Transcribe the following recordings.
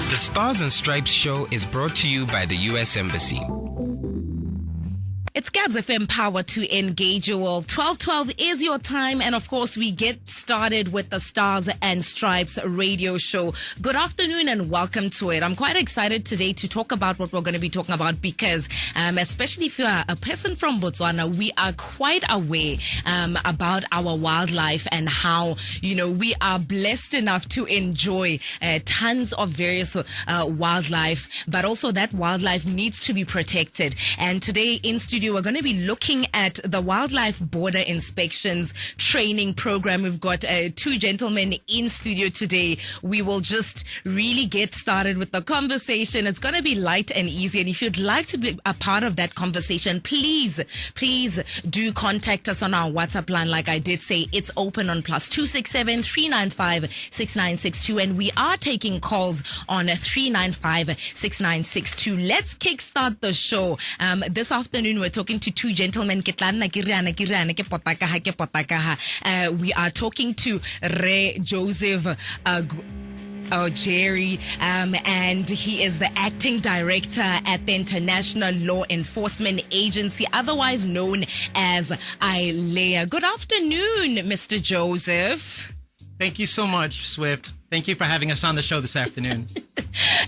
The Stars and Stripes show is brought to you by the U.S. Embassy. It's Gabs FM Power to engage you all. 12:12 is your time, and of course, we get started with the Stars and Stripes radio show. Good afternoon and welcome to it. I'm quite excited today to talk about what we're going to be talking about because, especially if you are a person from Botswana, we are quite aware about our wildlife and how, we are blessed enough to enjoy tons of various wildlife, but also that wildlife needs to be protected. And today in studio, we're going to be looking at the Wildlife Border Inspections Training Program. We've got two gentlemen in studio today. We will just really get started with the conversation. It's going to be light and easy. And if you'd like to be a part of that conversation, please do contact us on our WhatsApp line. Like I did say, it's open on +267 395 6962. And we are taking calls on 395 6962. Let's kickstart the show. This afternoon, we're talking to two gentlemen. We are talking to Re Joseph Jerry, and he is the acting director at the International Law Enforcement Agency, otherwise known as ILEA. Good afternoon, Mr. Joseph. Thank you so much, Swift. Thank you for having us on the show this afternoon.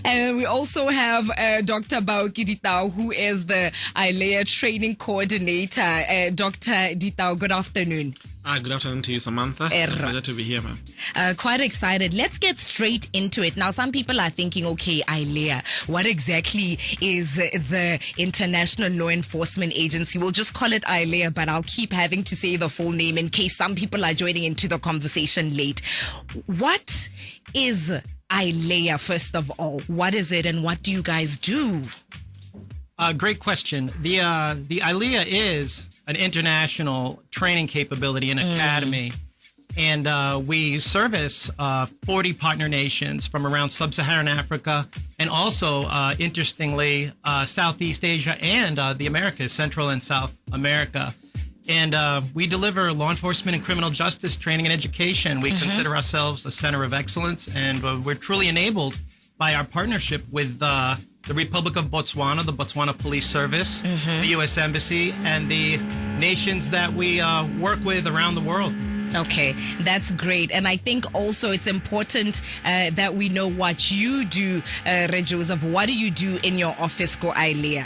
And we also have Dr. Baoki Ditao, who is the ILEA training coordinator. Dr. Ditao, good afternoon. Good afternoon to you, Samantha. It's a pleasure to be here, man. Quite excited. Let's get straight into it. Now, some people are thinking, okay, ILEA, what exactly is the International Law Enforcement Agency? We'll just call it ILEA, but I'll keep having to say the full name in case some people are joining into the conversation late. What is ILEA, first of all? What is it and what do you guys do? Great question. The ILEA is an international training capability and academy, and we service 40 partner nations from around sub-Saharan Africa and also, interestingly, Southeast Asia and the Americas, Central and South America. And we deliver law enforcement and criminal justice training and education. We consider ourselves a center of excellence, and we're truly enabled by our partnership with the Republic of Botswana, the Botswana Police Service, the U.S. Embassy, and the nations that we work with around the world. Okay, that's great. And I think also it's important that we know what you do, Re Joseph. What do you do in your office, Go ILEA?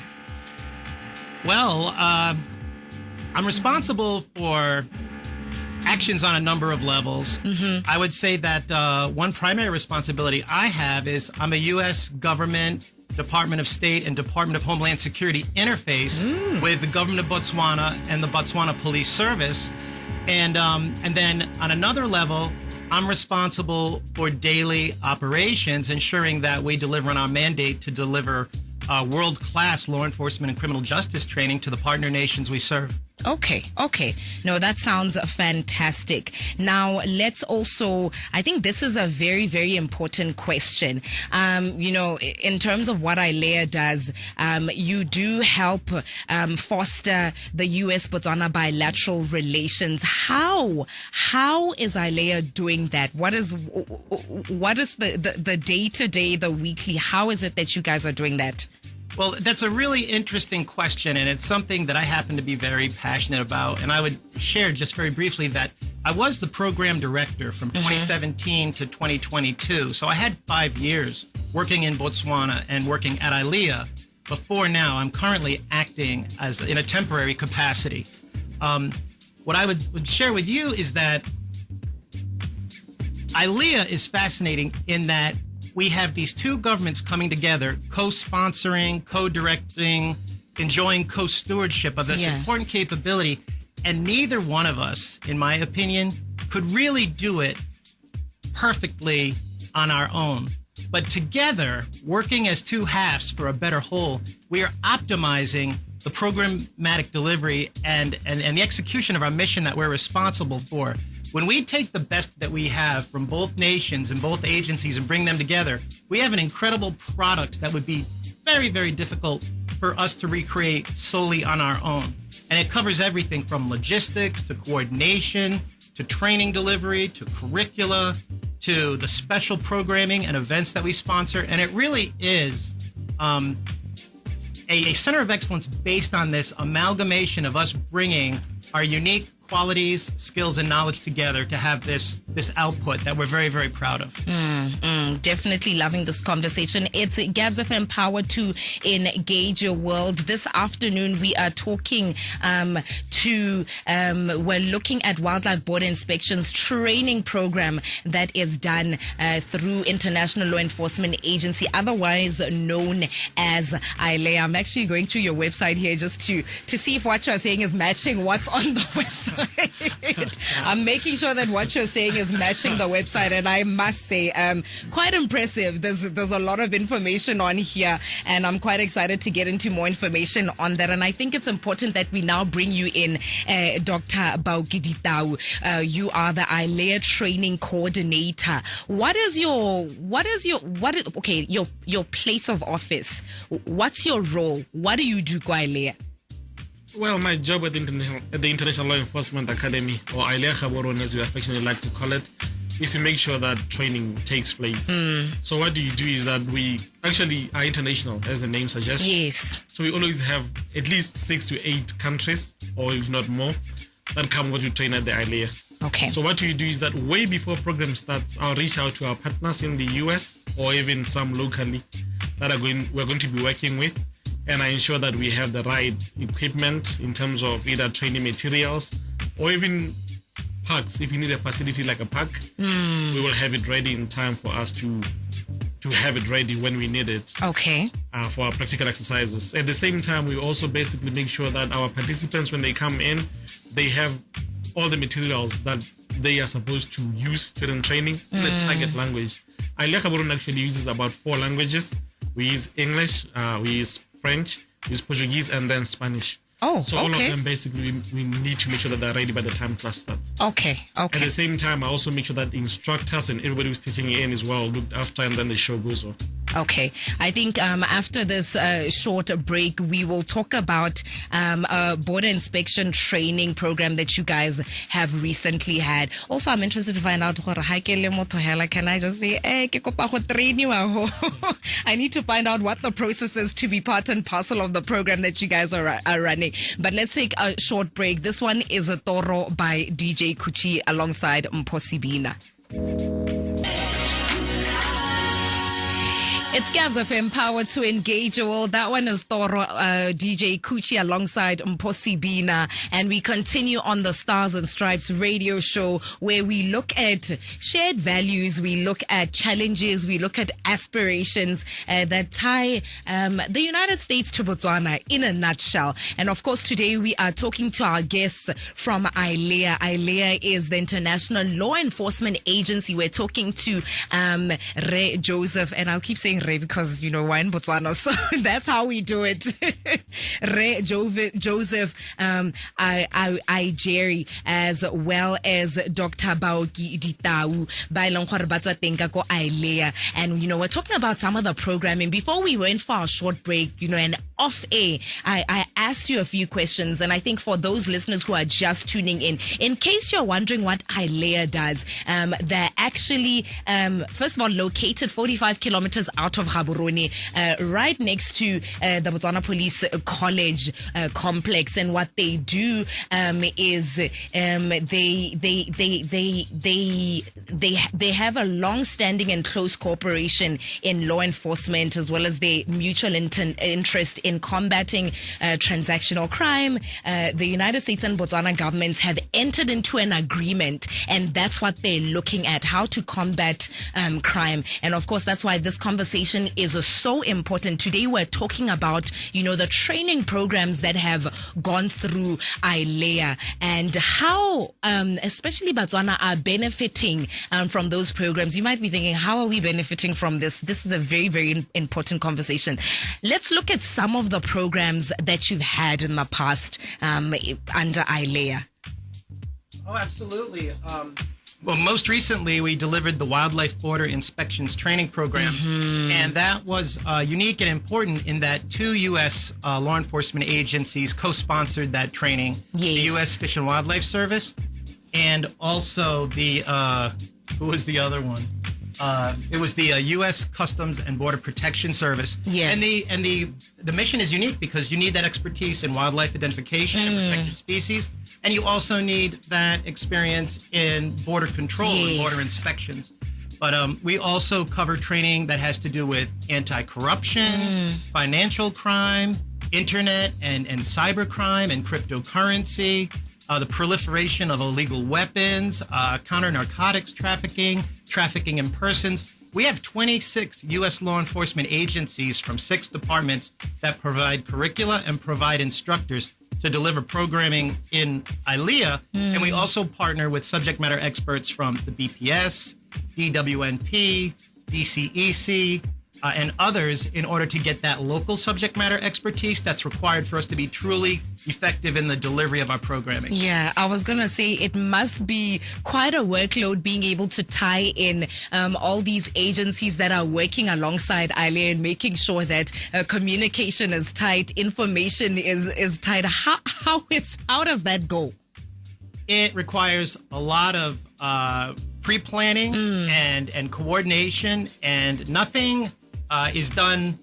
Well, I'm responsible for actions on a number of levels. I would say that one primary responsibility I have is I'm a U.S. government, Department of State, and Department of Homeland Security interface with the government of Botswana and the Botswana Police Service. And then on another level, I'm responsible for daily operations, ensuring that we deliver on our mandate to deliver world-class law enforcement and criminal justice training to the partner nations we serve. Okay. No, that sounds fantastic. Now, let's also, I think this is a very, very important question. In terms of what ILEA does, you do help foster the U.S.-Botswana bilateral relations. How is ILEA doing that? What is the day-to-day, the weekly? How is it that you guys are doing that? Well, that's a really interesting question, and it's something that I happen to be very passionate about. And I would share just very briefly that I was the program director from 2017 to 2022. So I had 5 years working in Botswana and working at ILEA. Before now, I'm currently acting as in a temporary capacity. What I would share with you is that ILEA is fascinating in that we have these two governments coming together, co-sponsoring, co-directing, enjoying co-stewardship of this important capability. And neither one of us, in my opinion, could really do it perfectly on our own. But together, working as two halves for a better whole, we are optimizing the programmatic delivery and the execution of our mission that we're responsible for. When we take the best that we have from both nations and both agencies and bring them together, we have an incredible product that would be very, very difficult for us to recreate solely on our own. And it covers everything from logistics to coordination to training delivery to curricula to the special programming and events that we sponsor. And it really is a center of excellence based on this amalgamation of us bringing our unique qualities, skills, and knowledge together to have this output that we're very, very proud of. Definitely loving this conversation. It's Gabs FM Power to Engage Your World. This afternoon, we are talking we're looking at Wildlife Border Inspections training program that is done through International Law Enforcement Agency, otherwise known as ILEA. I'm actually going through your website here just to see if what you're saying is matching what's on the website. I'm making sure that what you're saying is matching the website, and I must say, quite impressive. There's a lot of information on here, and I'm quite excited to get into more information on that. And I think it's important that we now bring you in, Dr. Bauki Ditau. You are the ILEA training coordinator. What is your place of office? What's your role? What do you do, ILEA? Well, my job at the International Law Enforcement Academy, or ILEA Gaborone as we affectionately like to call it, is to make sure that training takes place. So what do you do is that we actually are international, as the name suggests. Yes. So we always have at least 6 to 8 countries, or if not more, that come what we train at the ILEA. Okay. So what we do is that way before program starts, I'll reach out to our partners in the US or even some locally that we're going to be working with. And I ensure that we have the right equipment in terms of either training materials or even parks. If you need a facility like a park, we will have it ready in time for us to have it ready when we need it. Okay. For our practical exercises. At the same time, we also basically make sure that our participants, when they come in, they have all the materials that they are supposed to use during training in the target language. ILEA Gaborone actually uses about 4 languages. We use English, we use French, we use Portuguese, and then Spanish. Oh, so all of them basically we need to make sure that they're ready by the time class starts. Okay. At the same time, I also make sure that instructors and everybody who's teaching in is well looked after, and then the show goes on. Okay. I think after this short break, we will talk about a border inspection training program that you guys have recently had. Also, I'm interested to find out, can I just say, I need to find out what the process is to be part and parcel of the program that you guys are running. But let's take a short break. This one is a Toro by DJ Kuchi alongside Mposibina. It's Gabs FM Power to Engage You All. That one is Toro, DJ Kuchi alongside Mposibina. And we continue on the Stars and Stripes radio show where we look at shared values, we look at challenges, we look at aspirations that tie the United States to Botswana in a nutshell. And of course, today we are talking to our guests from ILEA. ILEA is the International Law Enforcement Agency. We're talking to Re Joseph, and I'll keep saying Re because, you know, we're in Botswana, so that's how we do it. Re Joseph Jerry, as well as Dr. Bauki Ditau, ILEA. And, you know, we're talking about some of the programming. Before we went for our short break, you know, and off air, I asked you a few questions, and I think for those listeners who are just tuning in case you're wondering what ILEA does, they're actually, first of all, located 45 kilometers out of Gaborone, right next to the Botswana Police College complex. And what they do is they have a long-standing and close cooperation in law enforcement, as well as their mutual interest in combating transactional crime. The United States and Botswana governments have entered into an agreement, and that's what they're looking at, how to combat crime. And of course, that's why this conversation is so important. Today, we're talking about, you know, the training programs that have gone through ILEA and how, especially Botswana, are benefiting from those programs. You might be thinking, how are we benefiting from this? This is a very, very important conversation. Let's look at some of the programs that you've had in the past under ILEA. Oh, absolutely. Well, most recently, we delivered the Wildlife Border Inspections Training Program, and that was unique and important in that 2 U.S. Law enforcement agencies co-sponsored that training. Yes. The U.S. Fish and Wildlife Service and also the Who was the other one? It was the U.S. Customs and Border Protection Service. Yeah. And the mission is unique because you need that expertise in wildlife identification and protected species, and you also need that experience in border control and border inspections. But we also cover training that has to do with anti-corruption, financial crime, internet and cybercrime and cryptocurrency, the proliferation of illegal weapons, counter-narcotics trafficking in persons. We have 26 U.S. law enforcement agencies from 6 departments that provide curricula and provide instructors to deliver programming in ILEA. And we also partner with subject matter experts from the BPS, DWNP, DCEC, and others in order to get that local subject matter expertise that's required for us to be truly effective in the delivery of our programming. Yeah, I was going to say it must be quite a workload being able to tie in all these agencies that are working alongside ILEA and making sure that communication is tight, information is tight. How does that go? It requires a lot of pre-planning and coordination, and nothing is done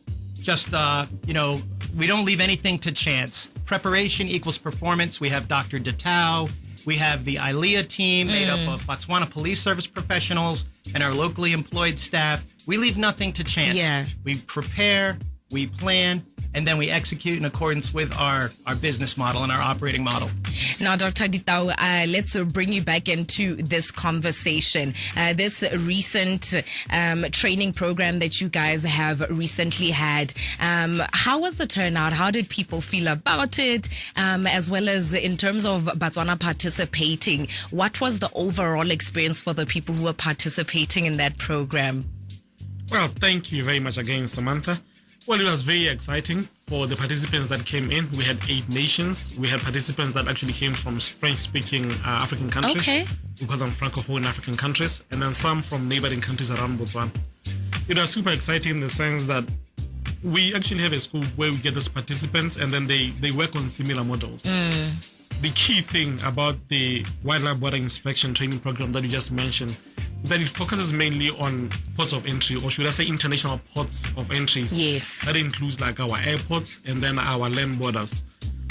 just, we don't leave anything to chance. Preparation equals performance. We have Dr. Datau. We have the ILEA team made up of Botswana Police Service professionals and our locally employed staff. We leave nothing to chance. Yeah. We prepare, we plan, and then we execute in accordance with our business model and our operating model. Now, Dr. Ditau, let's bring you back into this conversation. This recent training program that you guys have recently had, how was the turnout? How did people feel about it? As well as in terms of Botswana participating, what was the overall experience for the people who were participating in that program? Well, thank you very much again, Samantha. Well, it was very exciting for the participants that came in. We had 8 nations. We had participants that actually came from French-speaking African countries. Okay. We call them Francophone African countries. And then some from neighboring countries around Botswana. It was super exciting in the sense that we actually have a school where we get those participants and then they work on similar models. The key thing about the wildlife border inspection training program that you just mentioned is that it focuses mainly on ports of entry, or should I say international ports of entries. Yes. That includes like our airports and then our land borders.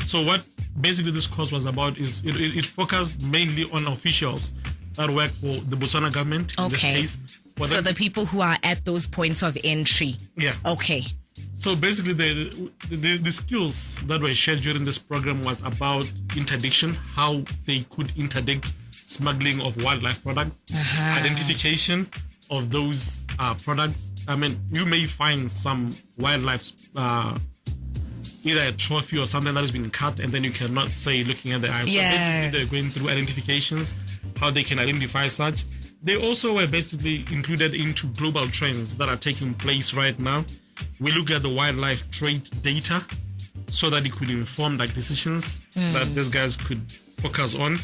So what basically this course was about is it focused mainly on officials that work for the Botswana government in this case. So the people who are at those points of entry. Yeah. Okay. So basically the skills that were shared during this program was about interdiction, how they could interdict smuggling of wildlife products, identification of those products. I mean, you may find some wildlife, either a trophy or something that has been cut, and then you cannot say looking at the eye. So basically they're going through identifications, how they can identify such. They also were basically included into global trends that are taking place right now. We looked at the wildlife trade data so that it could inform like decisions that these guys could focus on.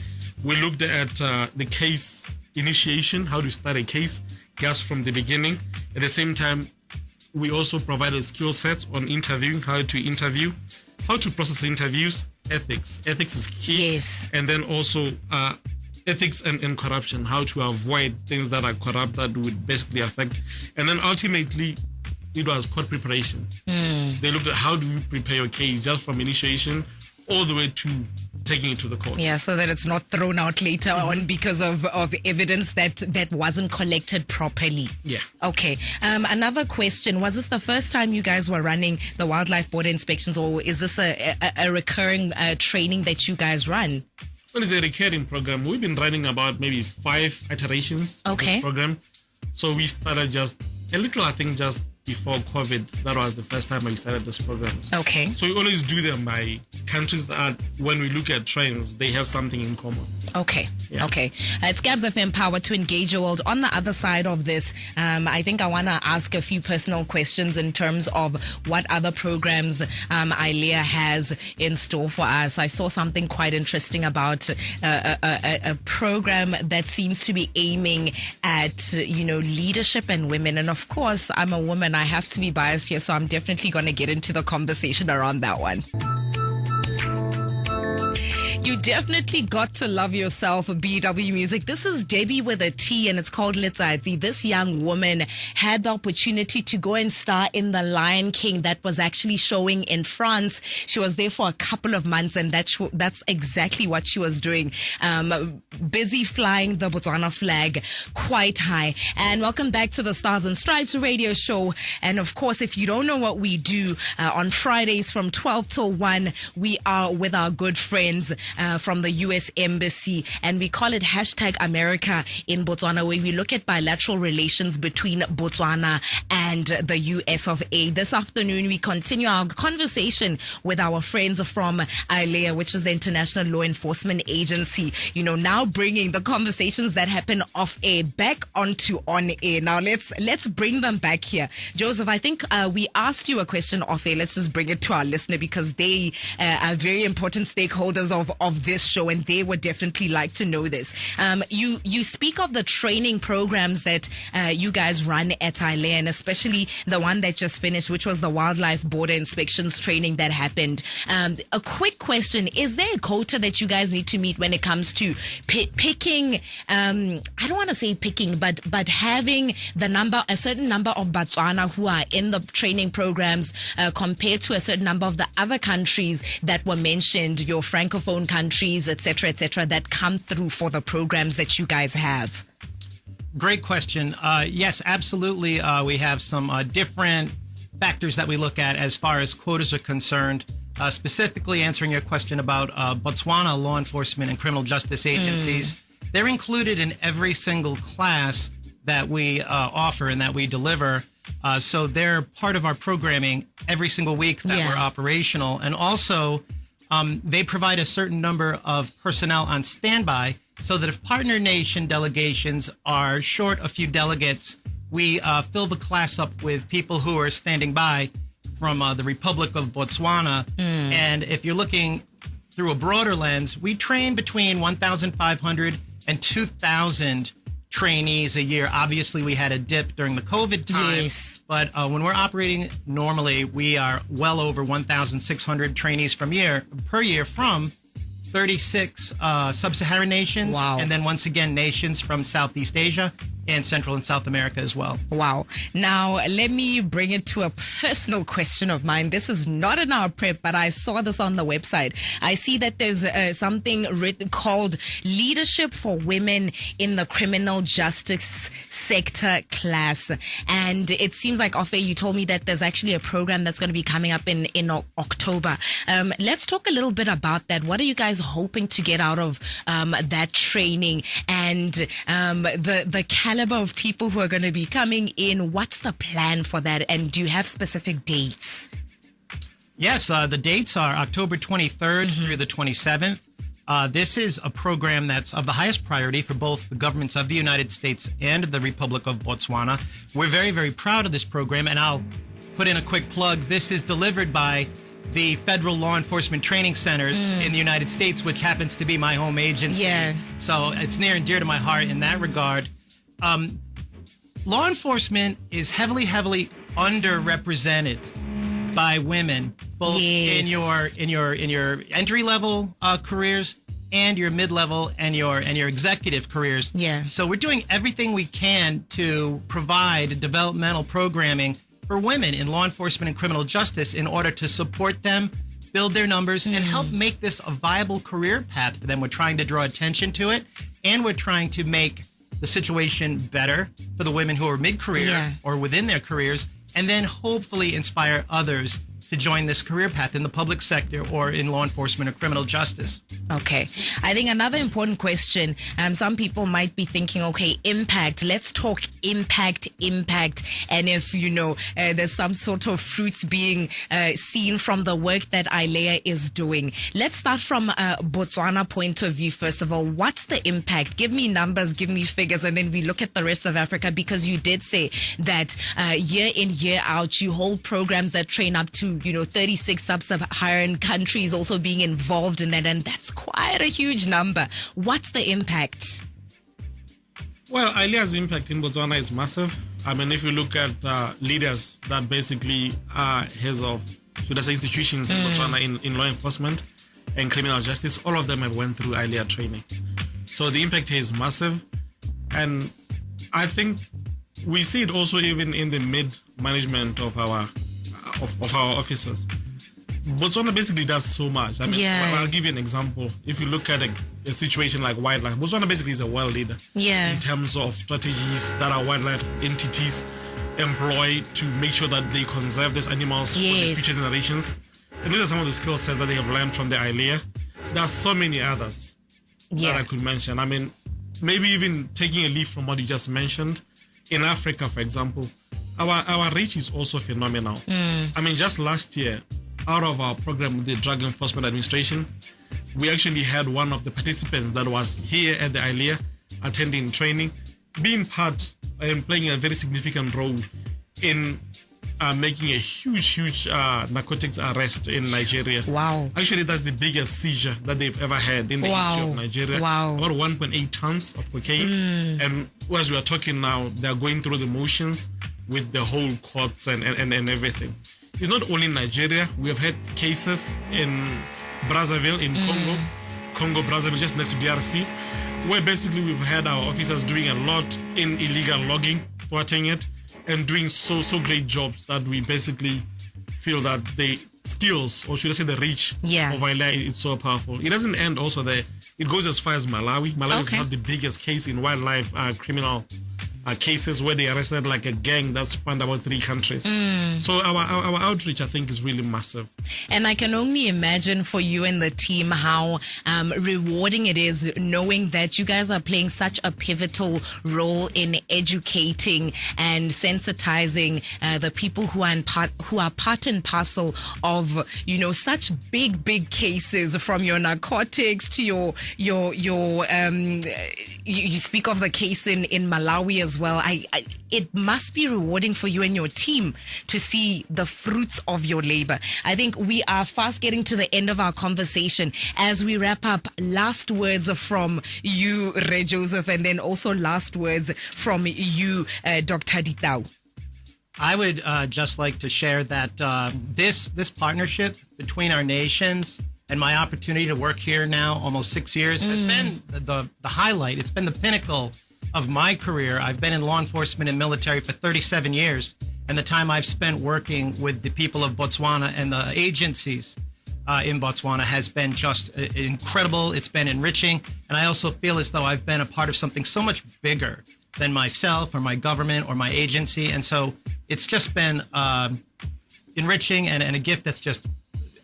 We looked at the case initiation, how to start a case, just from the beginning. At the same time, we also provided skill sets on interviewing, how to interview, how to process interviews, ethics. Ethics is key. Yes. And then also ethics and corruption, how to avoid things that are corrupt that would basically affect. And then ultimately, it was court preparation. They looked at how do you prepare your case just from initiation all the way to taking it to the court. Yeah, so that it's not thrown out later on because of evidence that wasn't collected properly. Yeah. Okay. Another question, was this the first time you guys were running the wildlife border inspections, or is this a recurring training that you guys run? Well, it's a recurring program. We've been running about maybe 5 iterations of this program. So we started just a little, I think, just before COVID. That was the first time we started this program. Okay. So we always do them by countries that, when we look at trends, they have something in common. Okay. Yeah. Okay. It's Gabs FM Power to Engage Your World. On the other side of this, I think I want to ask a few personal questions in terms of what other programs ILEA has in store for us. I saw something quite interesting about a program that seems to be aiming at, leadership and women. And of course, I'm a woman. I have to be biased here, so I'm definitely going to get into the conversation around that one. You definitely got to love yourself, BW Music. This is Debbie with a T, and it's called Letsatsi. This young woman had the opportunity to go and star in The Lion King that was actually showing in France. She was there for a couple of months, and that's exactly what she was doing. Busy flying the Botswana flag quite high. And welcome back to the Stars and Stripes radio show. And of course, if you don't know what we do, on Fridays from 12 till 1, we are with our good friends from the U.S. Embassy, and we call it #America in Botswana, where we look at bilateral relations between Botswana and the U.S. of A. This afternoon, we continue our conversation with our friends from ILEA, which is the International Law Enforcement Agency, now bringing the conversations that happen off air back onto on air. Now, let's bring them back here. Joseph, I think we asked you a question off air. Let's just bring it to our listener because they are very important stakeholders of this show, and they would definitely like to know this. You speak of the training programs that you guys run at ILEA, and especially the one that just finished, which was the wildlife border inspections training that happened. A quick question: is there a quota that you guys need to meet when it comes to picking? I don't want to say picking, but having a certain number of Botswana who are in the training programs compared to a certain number of the other countries that were mentioned, your francophone countries, etc., that come through for the programs that you guys have? Great question. Yes, absolutely. We have some different factors that we look at as far as quotas are concerned. Specifically answering your question about Botswana law enforcement and criminal justice agencies, they're included in every single class that we offer and that we deliver. So they're part of our programming every single week that we're operational. And also, they provide a certain number of personnel on standby so that if partner nation delegations are short a few delegates, we fill the class up with people who are standing by from the Republic of Botswana. And if you're looking through a broader lens, we train between 1,500 and 2,000 trainees a year. Obviously, we had a dip during the COVID time, but when we're operating normally, we are well over 1,600 trainees per year from 36 sub-Saharan nations, and then once again nations from Southeast Asia and Central and South America as well. Wow. Now, let me bring it to a personal question of mine. This is not in our prep, but I saw this on the website. I see that there's something written called Leadership for Women in the Criminal Justice Sector class. And it seems like, Ofe, you told me that there's actually a program that's going to be coming up in October. Let's talk a little bit about that. What are you guys hoping to get out of that training and the caliber of people who are going to be coming in? What's the plan for that, and do you have specific dates? Yes, the dates are October 23rd through the 27th. This is a program that's of the highest priority for both the governments of the United States and the Republic of Botswana. We're very, very proud of this program, and I'll put in a quick plug. This is delivered by the Federal Law Enforcement Training Centers in the United States, which happens to be my home agency. So it's near and dear to my heart in that regard. Law enforcement is heavily underrepresented by women, both in your entry level careers and your mid level and your executive careers. So we're doing everything we can to provide developmental programming for women in law enforcement and criminal justice in order to support them, build their numbers, and help make this a viable career path for them. We're trying to draw attention to it, and we're trying to make the situation better for the women who are mid-career or within their careers, and then hopefully inspire others to join this career path in the public sector or in law enforcement or criminal justice. Okay. I think another important question, some people might be thinking, okay, impact. Let's talk impact. And if, there's some sort of fruits being seen from the work that ILEA is doing. Let's start from a Botswana point of view, first of all. What's the impact? Give me numbers, give me figures, and then we look at the rest of Africa, because you did say that year in, year out, you hold programs that train up to 36 sub-Saharan countries also being involved in that, and that's quite a huge number. What's the impact? Well, ILEA's impact in Botswana is massive. I mean, if you look at leaders that basically are heads of, should I say, institutions in Botswana in law enforcement, and criminal justice, all of them have went through ILEA training. So the impact here is massive. And I think we see it also even in the mid-management of our officers. Botswana basically does so much. I mean, I'll give you an example. If you look at a situation like wildlife, Botswana basically is a world leader in terms of strategies that our wildlife entities employ to make sure that they conserve these animals for the future generations. And these are some of the skill sets that they have learned from the ILEA. There are so many others that I could mention. I mean, maybe even taking a leaf from what you just mentioned. In Africa, for example, our reach is also phenomenal. I mean, just last year, out of our program with the Drug Enforcement Administration, we actually had one of the participants that was here at the ILEA attending training, being part and playing a very significant role in making a huge narcotics arrest in Nigeria. Wow. Actually, that's the biggest seizure that they've ever had in the history of Nigeria. About 1.8 tons of cocaine. And as we are talking now, they're going through the motions with the whole courts and everything. It's not only in Nigeria. We have had cases in Brazzaville, in Congo, Brazzaville, just next to DRC, where basically we've had our officers doing a lot in illegal logging, thwarting it, and doing so great jobs that we basically feel that the skills, or should I say the reach of ILEA is so powerful. It doesn't end also there. It goes as far as Malawi. Malawi is not the biggest case in wildlife criminal cases where they arrested like a gang that spanned about 3 countries. So our outreach, I think, is really massive. And I can only imagine for you and the team how rewarding it is knowing that you guys are playing such a pivotal role in educating and sensitizing the people who are part and parcel of, you know, such big cases, from your narcotics to your you speak of the case in Malawi as well. It must be rewarding for you and your team to see the fruits of your labor. I think we are fast getting to the end of our conversation. As we wrap up, last words from you, Re Joseph, and then also last words from you, Dr. Ditau. I would just like to share that this partnership between our nations and my opportunity to work here now almost 6 years has been the highlight. It's been the pinnacle of my career. I've been in law enforcement and military for 37 years, and the time I've spent working with the people of Botswana and the agencies in Botswana has been just incredible. It's been enriching, and I also feel as though I've been a part of something so much bigger than myself or my government or my agency, and so it's just been enriching and a gift that's just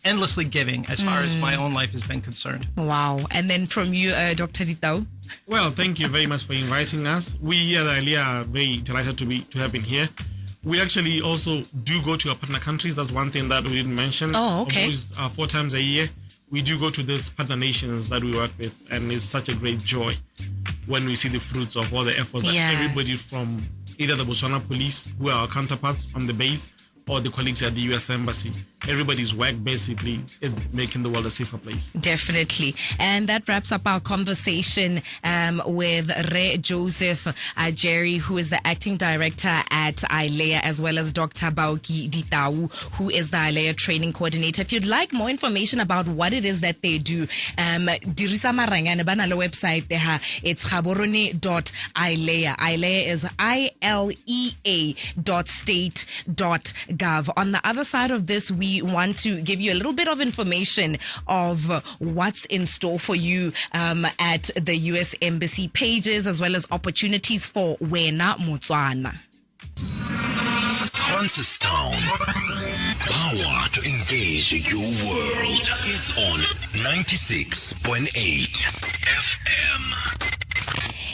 endlessly giving as far as my own life has been concerned. Wow. And then from you, Dr. Ditau. Well, thank you very much for inviting us. We at ILEA are very delighted to have been here. We actually also do go to our partner countries. That's one thing that we didn't mention. Oh, okay. Almost 4 times a year, we do go to these partner nations that we work with, and it's such a great joy when we see the fruits of all the efforts that everybody from either the Botswana police, who are our counterparts on the base, or the colleagues at the U.S. Embassy. Everybody's work basically is making the world a safer place. Definitely. And that wraps up our conversation with Re Joseph Jerry, who is the acting director at ILEA, as well as Dr. Baoki Ditau, who is the ILEA training coordinator. If you'd like more information about what it is that they do, dirisa marangane bana le website there. It's gaborone.ilea. ILEA is ILEA.state.gov. On the other side of this, we want to give you a little bit of information of what's in store for you at the U.S. Embassy pages, as well as opportunities for Wena Botswana. Francistown. Power to engage your world is on 96.8 FM.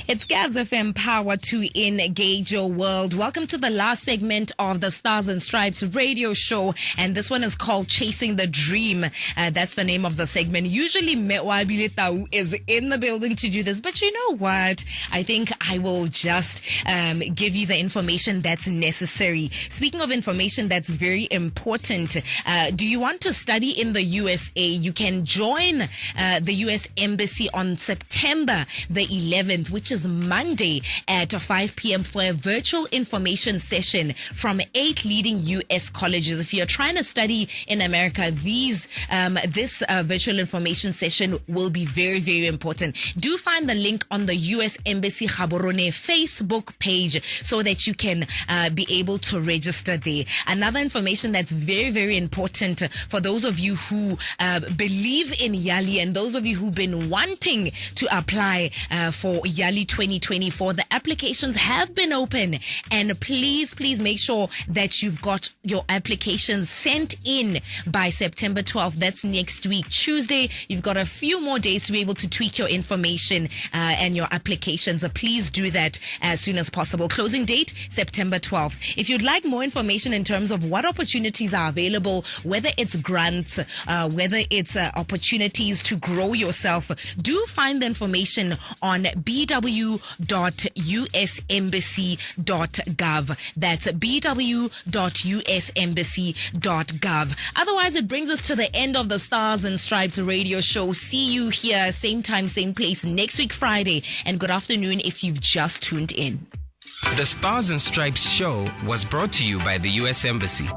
It's Gabs FM, Power to Engage Your World. Welcome to the last segment of the Stars and Stripes radio show. And this one is called Chasing the Dream. That's the name of the segment. Usually Mewabile Tau is in the building to do this. But you know what? I think I will just give you the information that's necessary. Speaking of information that's very important, do you want to study in the USA? You can join the U.S. Embassy on September the 11th, which is is Monday at 5 p.m. for a virtual information session from 8 leading U.S. colleges. If you're trying to study in America, this virtual information session will be very, very important. Do find the link on the U.S. Embassy Gaborone Facebook page so that you can be able to register there. Another information that's very, very important for those of you who believe in Yali and those of you who've been wanting to apply for Yali 2024, the applications have been open, and please make sure that you've got your applications sent in by September 12th. That's next week, Tuesday. You've got a few more days to be able to tweak your information and your applications. Please do that as soon as possible. Closing date, September 12th. If you'd like more information in terms of what opportunities are available, whether it's grants, whether it's opportunities to grow yourself, do find the information on bw.usembassy.gov. That's bw.usembassy.gov. Otherwise, it brings us to the end of the Stars and Stripes radio show. See you here, same time, same place, next week, Friday. And good afternoon if you've just tuned in. The Stars and Stripes show was brought to you by the U.S. Embassy.